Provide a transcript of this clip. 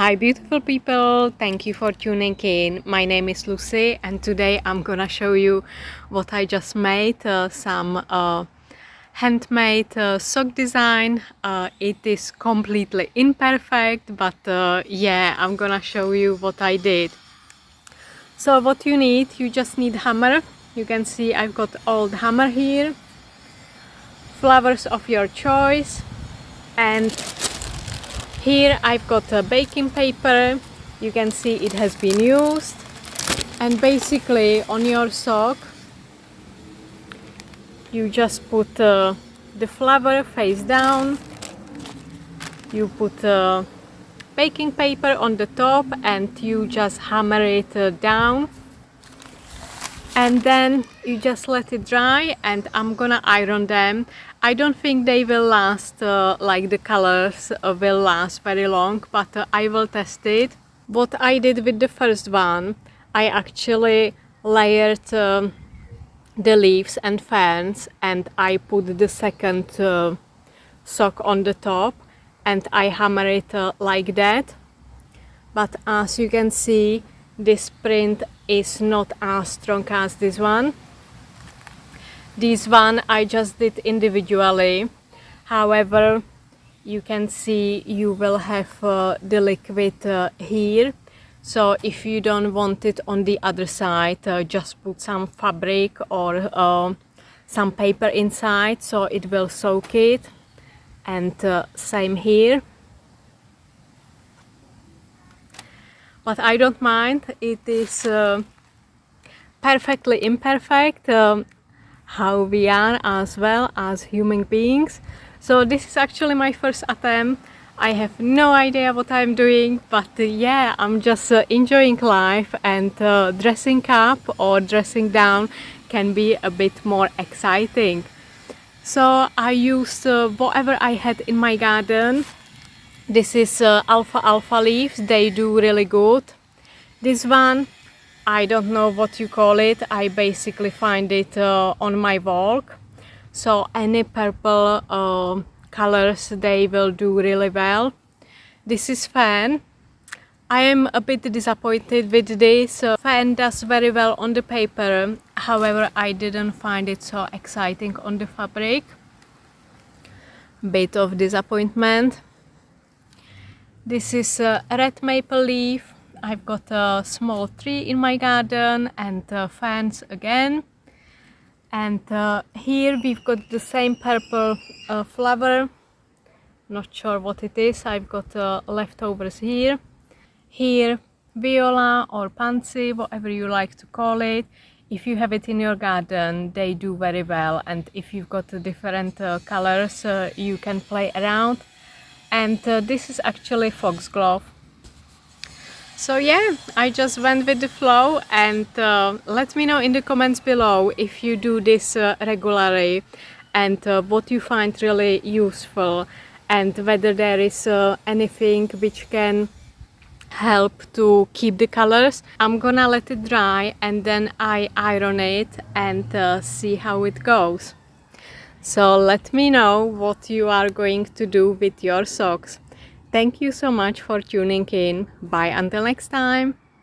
Hi beautiful people, thank you for tuning in. My name is Lucy and today I'm gonna show you what I just made, some handmade sock design. It is completely imperfect, but yeah, I'm gonna show you what I did. So what you need, you just need hammer. You can see I've got old hammer here, flowers of your choice, and here I've got a baking paper. You can see it has been used, and basically on your sock you just put the flower face down, you put baking paper on the top and you just hammer it down, and then you just let it dry, and I'm gonna iron them. I don't think they will last like the colors will last very long, but I will test it. What I did with the first one, I actually layered the leaves and ferns, and I put the second sock on the top and I hammer it like that. But as you can see, this print is not as strong as this one. This one I just did individually. However, you can see you will have the liquid here. So if you don't want it on the other side, just put some fabric or some paper inside so it will soak it. And same here. But I don't mind, it is perfectly imperfect, how we are as well as human beings. So this is actually my first attempt. I have no idea what I'm doing, but yeah, I'm just enjoying life, and dressing up or dressing down can be a bit more exciting. So I used whatever I had in my garden. This is alfalfa leaves, they do really good. This one, I don't know what you call it, I basically find it on my walk. So any purple colors, they will do really well. This is fern. I am a bit disappointed with this. Fern does very well on the paper, however I didn't find it so exciting on the fabric. Bit of disappointment. This is a red maple leaf. I've got a small tree in my garden, and ferns again. And here we've got the same purple flower. Not sure what it is. I've got leftovers here. Here, viola or pansy, whatever you like to call it. If you have it in your garden, they do very well. And if you've got different colors, you can play around. And this is actually foxglove. So yeah, I just went with the flow, and let me know in the comments below if you do this regularly, and what you find really useful, and whether there is anything which can help to keep the colors. I'm gonna let it dry and then I iron it and see how it goes. So let me know what you are going to do with your socks. Thank you so much for tuning in. Bye until next time.